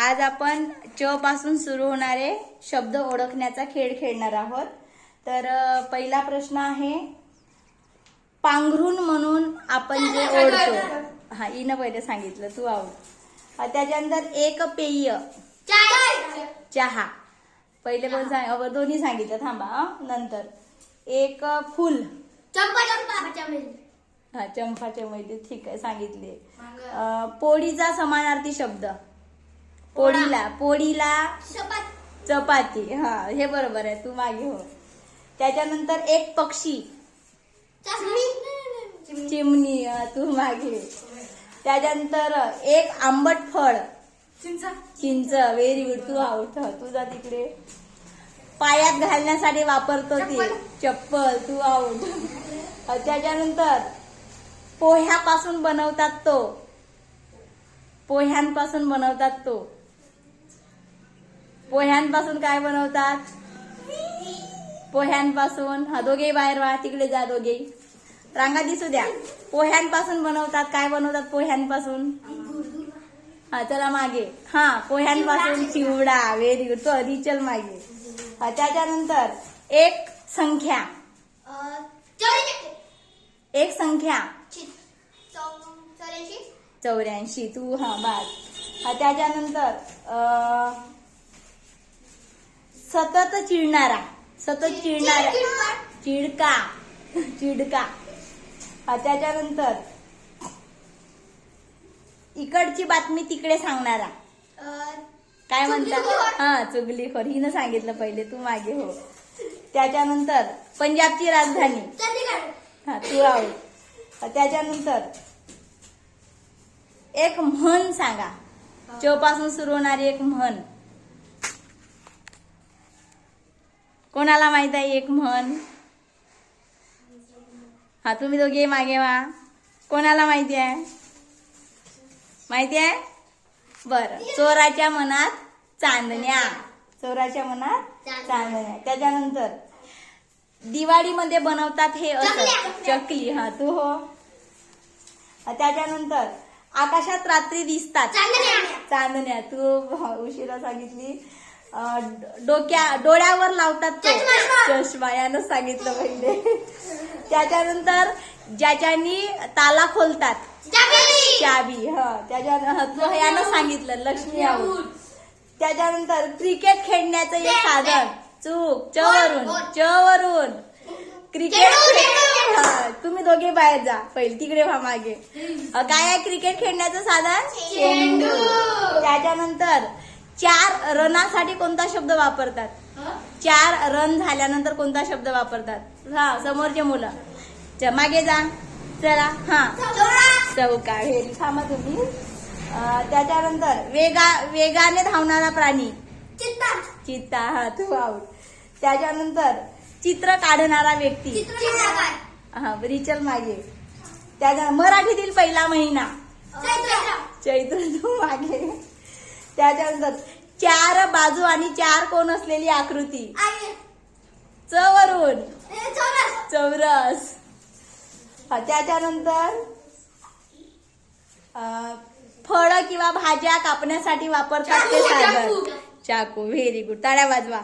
आज आपण च पासून सुरू होणारे शब्द ओळखण्याचा खेळ खेळणार आहोत। तर पहिला प्रश्न आहे, पांघरून म्हणून आपण जे ओढतो। हा, हिनं पहिले सांगितलं, तू आहोत। त्याच्यानंतर एक पेय, चहा। पहिले पण सांग, दोन्ही सांगितलं, थांबा नंतर। एक फुल, हा चंपा चमेली, ठीक आहे सांगितले। पोळीचा समानार्थी शब्द, पोळीला चपाती, हा हे बरोबर आहे, तू मागे हो। त्याच्यानंतर एक पक्षी, चिमणी, तू मागे। त्याच्यानंतर एक आंबट फळ, चिंच, व्हेरी गुड, तू आउट, तू जा तिकडे। पायात घालण्यासाठी वापरतो ते चप्पल, तू आउट। त्याच्यानंतर पोह्यापासून बनवतात तो, पोह्यांपासून बनवतात तो, पोह्यांपासून काय बनवतात? पोह्यांपासून, हा दोघे बाहेर व्हा, तिकडे जा दोघे, रांगा दिसू द्या। पोह्यांपासून बनवतात, काय बनवतात पोह्यांपासून? हा चला मागे, हा पोह्यांपासून चिवडा, व्हेरी गुड, तो रिचल मागे। त्याच्यानंतर एक संख्या, एक संख्या 84, तू हा बात। त्याच्यानंतर सतत चिडणारा, चिडका, चिडका। त्याच्यानंतर इकडची बातमी तिकडे सांगणारा, काय म्हणतात? हा चुगलीखोर, हिनं सांगितलं पहिले, तू मागे हो। त्याच्यानंतर पंजाबची राजधानी, हा तू आहोत। त्याच्यानंतर एक म्हण सांगा, च पासून सुरू होणारी एक म्हण, कोणाला माहित आहे एक म्हण? हा तुम्ही दोघे मागे व्हा, कोणाला माहिती आहे? माहिती आहे? बर, चोराच्या मनात चांदण्या, चोराच्या मनात चांदण्या। त्याच्यानंतर दिवाळीमध्ये बनवतात हे असं, चकली, हा तू हो। त्याच्यानंतर आकाशात रात्री दिसतात चांदण्या, तू उशिरा सांगितली। डोळ्यावर लावतात तो चष्मा, यानं सांगितलं पहिले। त्याच्यानंतर ज्याच्यानी ताला खोलतात, चाबी, हा त्याच्यानंतर यानं सांगितलं, लक्ष्मी आऊट। त्याच्यानंतर क्रिकेट खेळण्याचं एक साधन, चूक, च वरून क्रिकेट, तुम्ही दोघे बाहेर जा, पहिले तिकडे व्हा मागे। काय आहे क्रिकेट खेळण्याचं साधन? चेंडू। त्याच्यानंतर 4 रनासाठी कोणता शब्द वापरतात? 4 रन झाल्यानंतर कोणता शब्द वापरतात? हा समोरचे मुलं मागे जा, चला, हा चौका, हे थांबा तुम्ही। त्याच्यानंतर वेगाने धावणारा प्राणी, चित्ता, हा तू आउट। त्याच्यानंतर चित्र काढणारा व्यक्ती, हा रिचल मागे। त्याच्यानंतर मराठीतील पहिला महिना, चैत्र, तू मागे। त्याच्यानंतर 4 बाजू आणि 4 कोण असलेली आकृती, च वरून चौरस। त्याच्यानंतर फळ किंवा भाज्या कापण्यासाठी वापरतात ते साधन, चाकू, व्हेरी गुड, टाळ्या वाजवा।